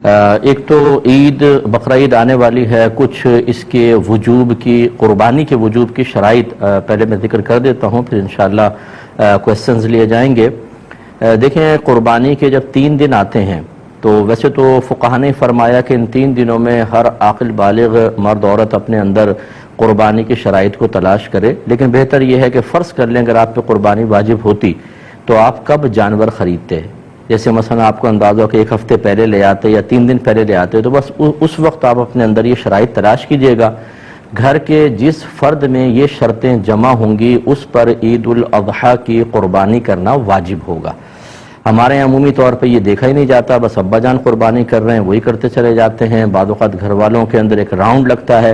ایک تو عید بقرہ عید آنے والی ہے، کچھ اس کے وجوب کی، قربانی کے وجوب کی شرائط پہلے میں ذکر کر دیتا ہوں، پھر انشاءاللہ کویسچنز لیے جائیں گے۔ دیکھیں، قربانی کے جب 3 دن آتے ہیں تو ویسے تو فقہاء نے فرمایا کہ ان 3 دنوں میں ہر عاقل بالغ مرد عورت اپنے اندر قربانی کی شرائط کو تلاش کرے، لیکن بہتر یہ ہے کہ فرض کر لیں اگر آپ پہ قربانی واجب ہوتی تو آپ کب جانور خریدتے ہیں۔ جیسے مثلا آپ کو اندازہ ہو کہ 1 ہفتے پہلے لے آتے یا 3 دن پہلے لے آتے، تو بس اس وقت آپ اپنے اندر یہ شرائط تلاش کیجئے گا۔ گھر کے جس فرد میں یہ شرطیں جمع ہوں گی اس پر عید الاضحیٰ کی قربانی کرنا واجب ہوگا۔ ہمارے یہاں عمومی طور پہ یہ دیکھا ہی نہیں جاتا، بس ابا جان قربانی کر رہے ہیں وہی کرتے چلے جاتے ہیں۔ بعض اوقات گھر والوں کے اندر ایک راؤنڈ لگتا ہے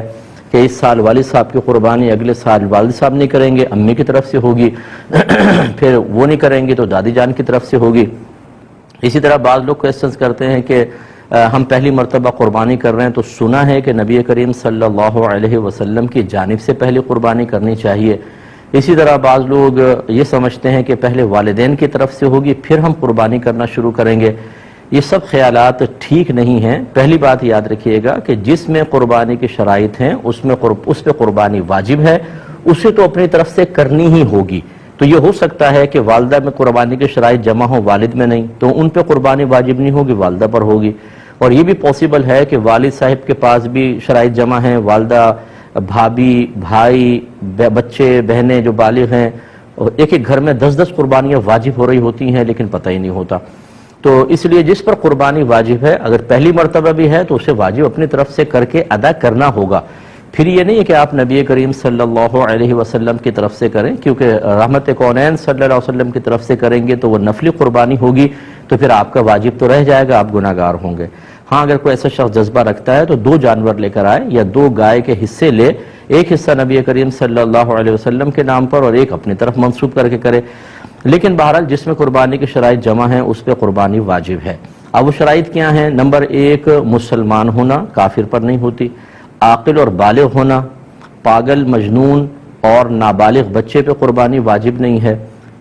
کہ اس سال والد صاحب کی قربانی اگلے سال والد صاحب نہیں کریں گے، امی کی طرف سے ہوگی، پھر وہ نہیں کریں گے تو دادی جان کی طرف سے ہوگی۔ اسی طرح بعض لوگ کویسچنز کرتے ہیں کہ ہم پہلی مرتبہ قربانی کر رہے ہیں تو سنا ہے کہ نبی کریم صلی اللہ علیہ وسلم کی جانب سے پہلی قربانی کرنی چاہیے۔ اسی طرح بعض لوگ یہ سمجھتے ہیں کہ پہلے والدین کی طرف سے ہوگی پھر ہم قربانی کرنا شروع کریں گے۔ یہ سب خیالات ٹھیک نہیں ہیں۔ پہلی بات یاد رکھیے گا کہ جس میں قربانی کی شرائط ہیں اس پہ قربانی واجب ہے، اسے تو اپنی طرف سے کرنی ہی ہوگی۔ تو یہ ہو سکتا ہے کہ والدہ میں قربانی کی شرائط جمع ہو، والد میں نہیں، تو ان پہ قربانی واجب نہیں ہوگی، والدہ پر ہوگی۔ اور یہ بھی پاسبل ہے کہ والد صاحب کے پاس بھی شرائط جمع ہیں، والدہ، بھابھی، بھائی، بچے، بہنیں جو بالغ ہیں، ایک ایک گھر میں 10 قربانیاں واجب ہو رہی ہوتی ہیں لیکن پتہ ہی نہیں ہوتا۔ تو اس لیے جس پر قربانی واجب ہے، اگر پہلی مرتبہ بھی ہے تو اسے واجب اپنی طرف سے کر کے ادا کرنا ہوگا۔ پھر یہ نہیں ہے کہ آپ نبی کریم صلی اللہ علیہ وسلم کی طرف سے کریں، کیونکہ رحمت کونین صلی اللہ علیہ وسلم کی طرف سے کریں گے تو وہ نفلی قربانی ہوگی، تو پھر آپ کا واجب تو رہ جائے گا، آپ گناہگار ہوں گے۔ ہاں، اگر کوئی ایسا شخص جذبہ رکھتا ہے تو 2 جانور لے کر آئے یا 2 گائے کے حصے لے، ایک حصہ نبی کریم صلی اللہ علیہ وسلم کے نام پر اور ایک اپنی طرف منسوب کر کے کرے۔ لیکن بہرحال جس میں قربانی کی شرائط جمع ہیں اس پہ قربانی واجب ہے۔ اب وہ شرائط کیا ہیں؟ نمبر 1 مسلمان ہونا، کافر پر نہیں ہوتی۔ عاقل اور بالغ ہونا، پاگل، مجنون اور نابالغ بچے پہ قربانی واجب نہیں ہے۔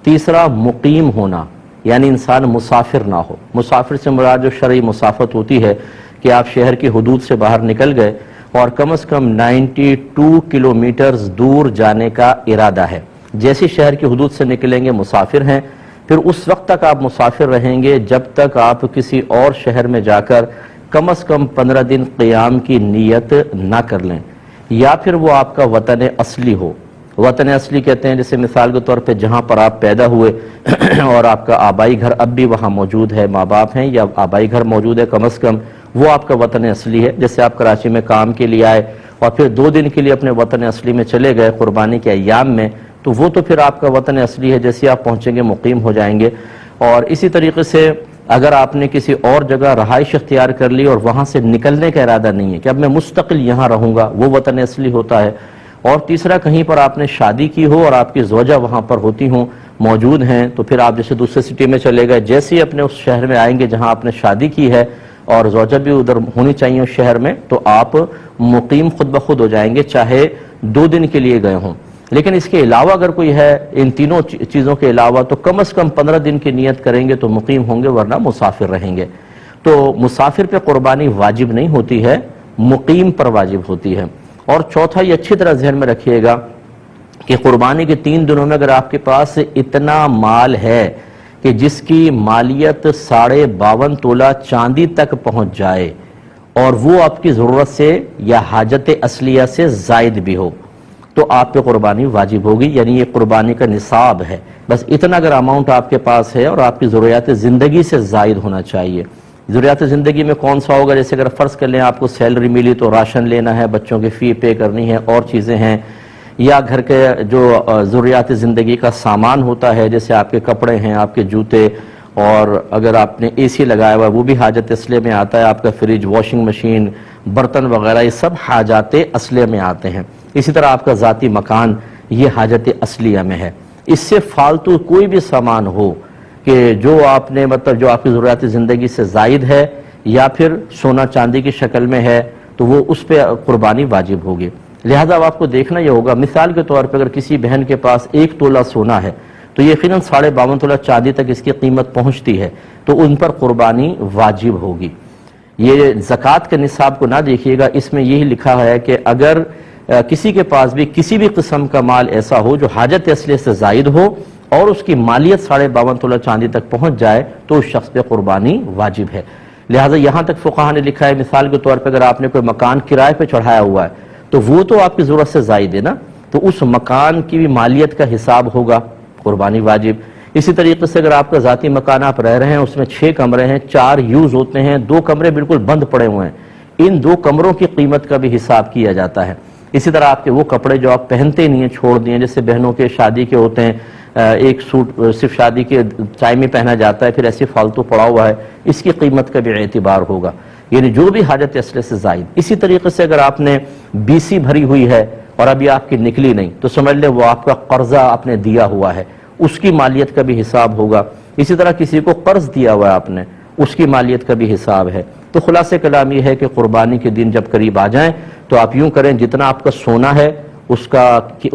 تیسرا مقیم ہونا، یعنی انسان مسافر نہ ہو۔ مسافر سے مراد جو شرعی مسافت ہوتی ہے کہ آپ شہر کی حدود سے باہر نکل گئے اور کم از کم 92 کلومیٹرز دور جانے کا ارادہ ہے۔ جیسی شہر کی حدود سے نکلیں گے مسافر ہیں، پھر اس وقت تک آپ مسافر رہیں گے جب تک آپ کسی اور شہر میں جا کر کم از کم 15 دن قیام کی نیت نہ کر لیں، یا پھر وہ آپ کا وطن اصلی ہو۔ وطن اصلی کہتے ہیں جیسے مثال کے طور پہ جہاں پر آپ پیدا ہوئے اور آپ کا آبائی گھر اب بھی وہاں موجود ہے، ماں باپ ہیں یا آبائی گھر موجود ہے، کم از کم وہ آپ کا وطن اصلی ہے۔ جیسے آپ کراچی میں کام کے لیے آئے اور پھر 2 دن کے لیے اپنے وطن اصلی میں چلے گئے قربانی کے ایام میں، تو وہ تو پھر آپ کا وطن اصلی ہے، جیسے آپ پہنچیں گے مقیم ہو جائیں گے۔ اور اسی طریقے سے اگر آپ نے کسی اور جگہ رہائش اختیار کر لی اور وہاں سے نکلنے کا ارادہ نہیں ہے کہ اب میں مستقل یہاں رہوں گا، وہ وطن اصلی ہوتا ہے۔ اور تیسرا کہیں پر آپ نے شادی کی ہو اور آپ کی زوجہ وہاں پر ہوتی ہوں، موجود ہیں، تو پھر آپ جیسے دوسرے سٹی میں چلے گئے، جیسے ہی اپنے اس شہر میں آئیں گے جہاں آپ نے شادی کی ہے اور زوجہ بھی ادھر ہونی چاہیے اس شہر میں، تو آپ مقیم خود بخود ہو جائیں گے، چاہے 2 دن کے لیے گئے ہوں۔ لیکن اس کے علاوہ اگر کوئی ہے ان تینوں چیزوں کے علاوہ تو کم از کم 15 دن کی نیت کریں گے تو مقیم ہوں گے، ورنہ مسافر رہیں گے۔ تو مسافر پہ قربانی واجب نہیں ہوتی ہے، مقیم پر واجب ہوتی ہے۔ اور چوتھا، یہ اچھی طرح ذہن میں رکھیے گا کہ قربانی کے 3 دنوں میں اگر آپ کے پاس اتنا مال ہے کہ جس کی مالیت 52.5 تولہ چاندی تک پہنچ جائے اور وہ آپ کی ضرورت سے یا حاجت اصلیہ سے زائد بھی ہو، تو آپ پہ قربانی واجب ہوگی، یعنی یہ قربانی کا نصاب ہے۔ بس اتنا اگر اماؤنٹ آپ کے پاس ہے اور آپ کی ضروریات زندگی سے زائد ہونا چاہیے۔ ضروریات زندگی میں کون سا ہوگا؟ جیسے اگر فرض کر لیں آپ کو سیلری ملی تو راشن لینا ہے، بچوں کی فی پے کرنی ہے، اور چیزیں ہیں، یا گھر کے جو ضروریات زندگی کا سامان ہوتا ہے، جیسے آپ کے کپڑے ہیں، آپ کے جوتے، اور اگر آپ نے اے سی لگایا ہوا وہ بھی حاجت اصلیہ میں آتا ہے، آپ کا فریج، واشنگ مشین، برتن وغیرہ، یہ سب حاجات اصلیہ میں آتے ہیں۔ اسی طرح آپ کا ذاتی مکان، یہ حاجت اصلیہ میں ہے۔ اس سے فالتو کوئی بھی سامان ہو کہ جو آپ نے جو آپ کی ضروریات زندگی سے زائد ہے یا پھر سونا چاندی کی شکل میں ہے، تو وہ اس پہ قربانی واجب ہوگی۔ لہذا اب آپ کو دیکھنا یہ ہوگا، مثال کے طور پہ اگر کسی بہن کے پاس 1 تولہ سونا ہے تو یقیناً 52.5 تولہ چاندی تک اس کی قیمت پہنچتی ہے، تو ان پر قربانی واجب ہوگی۔ یہ زکوٰۃ کے نصاب کو نہ دیکھیے گا، اس میں یہی لکھا ہے کہ اگر کسی کے پاس بھی کسی بھی قسم کا مال ایسا ہو جو حاجت اصلیہ سے زائد ہو اور اس کی مالیت 52.5 تولہ چاندی تک پہنچ جائے تو اس شخص پہ قربانی واجب ہے۔ لہٰذا یہاں تک فقہا نے لکھا ہے، مثال کے طور پہ اگر آپ نے کوئی مکان کرائے پہ چڑھایا ہوا ہے تو وہ تو آپ کی ضرورت سے زائد ہے نا، تو اس مکان کی بھی مالیت کا حساب ہوگا، قربانی واجب۔ اسی طریقے سے اگر آپ کا ذاتی مکان آپ رہ رہے ہیں، اس میں 6 کمرے ہیں، 4 یوز ہوتے ہیں، 2 کمرے بالکل بند پڑے ہوئے ہیں، ان 2 کمروں کی قیمت کا بھی حساب کیا جاتا ہے۔ اسی طرح آپ کے وہ کپڑے جو آپ پہنتے نہیں ہیں، چھوڑ دیے، جیسے بہنوں کے شادی کے ہوتے ہیں، ایک سوٹ صرف شادی کے ٹائم میں پہنا جاتا ہے، پھر ایسے فالتو پڑا ہوا ہے، اس کی قیمت کا بھی اعتبار ہوگا، یعنی جو بھی حاجت اصلیہ سے زائد۔ اسی طریقے سے اگر آپ نے BC بھری ہوئی ہے اور ابھی آپ کی نکلی نہیں تو سمجھ لیں وہ آپ کا قرضہ آپ نے دیا ہوا ہے، اس کی مالیت کا بھی حساب ہوگا۔ اسی طرح کسی کو قرض دیا ہوا ہے آپ نے، اس کی مالیت کا بھی حساب ہے۔ تو خلاصہ کلام یہ ہے کہ قربانی کے دن جب قریب آ جائیں تو آپ یوں کریں، جتنا آپ کا سونا ہے اس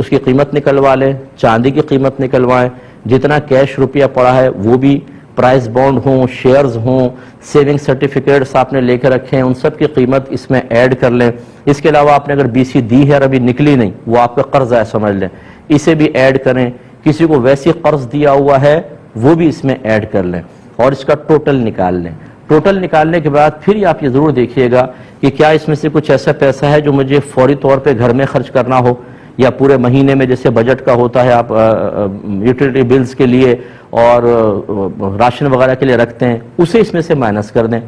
کی قیمت نکلوا لیں، چاندی کی قیمت نکلوائیں، جتنا کیش روپیہ پڑا ہے وہ بھی، پرائز بانڈ ہوں، شیئرز ہوں، سیونگ سرٹیفکیٹس آپ نے لے کے رکھے ہیں، ان سب کی قیمت اس میں ایڈ کر لیں۔ اس کے علاوہ آپ نے اگر BC دی ہے اور ابھی نکلی نہیں، وہ آپ کا قرض ہے سمجھ لیں، اسے بھی ایڈ کریں۔ کسی کو ویسی قرض دیا ہوا ہے وہ بھی اس میں ایڈ کر لیں اور اس کا ٹوٹل نکال لیں۔ ٹوٹل نکالنے کے بعد پھر آپ یہ ضرور دیکھیے گا کہ کیا اس میں سے کچھ ایسا پیسہ ہے جو مجھے فوری طور پہ گھر میں خرچ کرنا ہو، یا پورے مہینے میں جیسے بجٹ کا ہوتا ہے آپ یوٹیلیٹی بلز کے لیے اور راشن وغیرہ کے لیے رکھتے ہیں، اسے اس میں سے مائنس کر دیں۔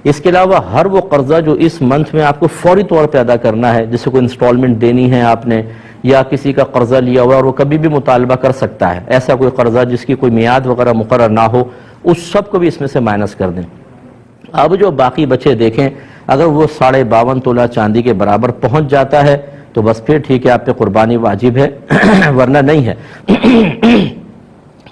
اس کے علاوہ ہر وہ قرضہ جو اس منتھ میں آپ کو فوری طور پہ ادا کرنا ہے، جیسے کوئی انسٹالمنٹ دینی ہے آپ نے، یا کسی کا قرضہ لیا ہوا اور وہ کبھی بھی مطالبہ کر سکتا ہے، ایسا کوئی قرضہ جس کی کوئی میعاد وغیرہ مقرر نہ ہو، اس سب کو بھی اس میں سے مائنس کر دیں۔ اب جو باقی بچے دیکھیں، اگر وہ 52.5 تولہ چاندی کے برابر پہنچ جاتا ہے تو بس پھر ٹھیک ہے، آپ پہ قربانی واجب ہے، ورنہ نہیں ہے۔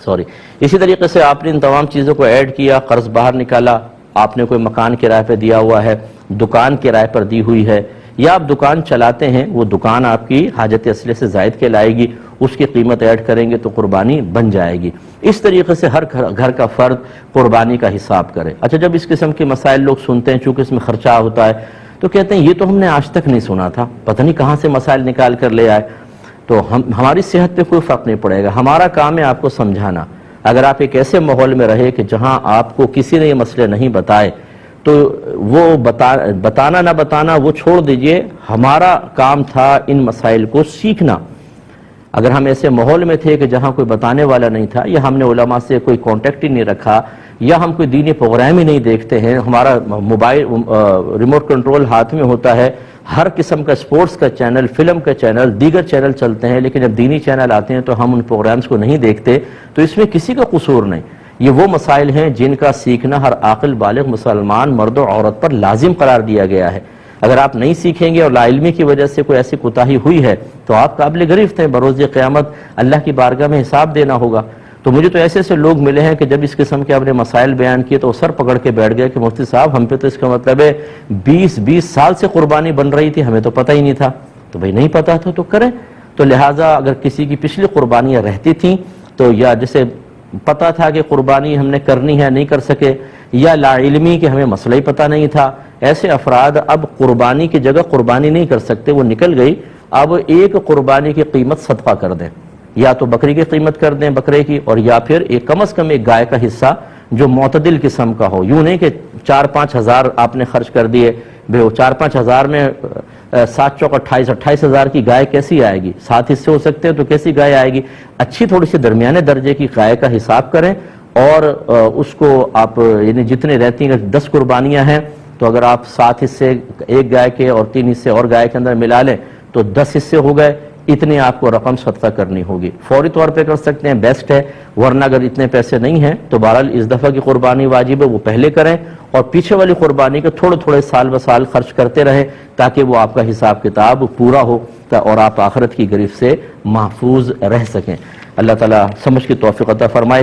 سوری۔ اسی طریقے سے آپ نے ان تمام چیزوں کو ایڈ کیا، قرض باہر نکالا، آپ نے کوئی مکان کرائے پہ دیا ہوا ہے، دکان کرائے پر دی ہوئی ہے، یا آپ دکان چلاتے ہیں، وہ دکان آپ کی حاجت اصلیہ سے زائد کے لائے گی، اس کی قیمت ایڈ کریں گے تو قربانی بن جائے گی۔ اس طریقے سے ہر گھر کا فرد قربانی کا حساب کرے۔ اچھا، جب اس قسم کے مسائل لوگ سنتے ہیں، چونکہ اس میں خرچہ ہوتا ہے، تو کہتے ہیں یہ تو ہم نے آج تک نہیں سنا تھا، پتہ نہیں کہاں سے مسائل نکال کر لے آئے۔ تو ہماری صحت پہ کوئی فرق نہیں پڑے گا، ہمارا کام ہے آپ کو سمجھانا۔ اگر آپ ایک ایسے ماحول میں رہے کہ جہاں آپ کو کسی نے یہ مسئلے نہیں بتائے تو وہ بتانا نہ بتانا وہ چھوڑ دیجئے، ہمارا کام تھا ان مسائل کو سیکھنا۔ اگر ہم ایسے ماحول میں تھے کہ جہاں کوئی بتانے والا نہیں تھا، یا ہم نے علماء سے کوئی کانٹیکٹ ہی نہیں رکھا، یا ہم کوئی دینی پروگرام ہی نہیں دیکھتے ہیں، ہمارا موبائل ریموٹ کنٹرول ہاتھ میں ہوتا ہے، ہر قسم کا سپورٹس کا چینل، فلم کا چینل، دیگر چینل چلتے ہیں، لیکن جب دینی چینل آتے ہیں تو ہم ان پروگرامز کو نہیں دیکھتے، تو اس میں کسی کا قصور نہیں۔ یہ وہ مسائل ہیں جن کا سیکھنا ہر عاقل بالغ مسلمان مرد و عورت پر لازم قرار دیا گیا ہے۔ اگر آپ نہیں سیکھیں گے اور لا علمی کی وجہ سے کوئی ایسی کوتاہی ہوئی ہے تو آپ قابل گرفت ہیں، بروز قیامت اللہ کی بارگاہ میں حساب دینا ہوگا۔ تو مجھے تو ایسے لوگ ملے ہیں کہ جب اس قسم کے اپنے مسائل بیان کیے تو وہ سر پکڑ کے بیٹھ گئے کہ مفتی صاحب ہم پہ تو اس کا مطلب ہے 20 سال سے قربانی بن رہی تھی، ہمیں تو پتہ ہی نہیں تھا۔ تو بھئی نہیں پتہ تھا تو کریں۔ تو لہٰذا اگر کسی کی پچھلی قربانیاں رہتی تھیں تو یا جسے پتہ تھا کہ قربانی ہم نے کرنی ہے نہیں کر سکے، یا لا علمی کہ ہمیں مسئلہ ہی پتہ نہیں تھا، ایسے افراد اب قربانی کی جگہ قربانی نہیں کر سکتے، وہ نکل گئی، اب ایک قربانی کی قیمت صدقہ کر دیں، یا تو بکری کی قیمت کر دیں بکرے کی، اور یا پھر ایک کم از کم ایک گائے کا حصہ جو معتدل قسم کا ہو، یوں نہیں کہ 4-5 ہزار آپ نے خرچ کر دیے، 4-5 ہزار میں 7 چوک 28 ہزار کی گائے کیسی آئے گی؟ 7 حصے ہو سکتے ہیں تو کیسی گائے آئے گی؟ اچھی تھوڑی سی درمیانے درجے کی گائے کا حساب کریں، اور اس کو آپ یعنی جتنے رہتی ہیں، 10 قربانیاں ہیں تو اگر آپ 7 حصے ایک گائے کے اور 3 حصے اور گائے کے اندر ملا لیں تو 10 حصے ہو گئے، اتنے آپ کو رقم صدقہ کرنی ہوگی۔ فوری طور پہ کر سکتے ہیں، بیسٹ ہے، ورنہ اگر اتنے پیسے نہیں ہیں تو بہرحال اس دفعہ کی قربانی واجب ہے وہ پہلے کریں، اور پیچھے والی قربانی کے تھوڑے سال بسال خرچ کرتے رہیں تاکہ وہ آپ کا حساب کتاب پورا ہو اور آپ آخرت کی گرفت سے محفوظ رہ سکیں۔ اللہ تعالیٰ سمجھ کی توفیق عطا فرمائے۔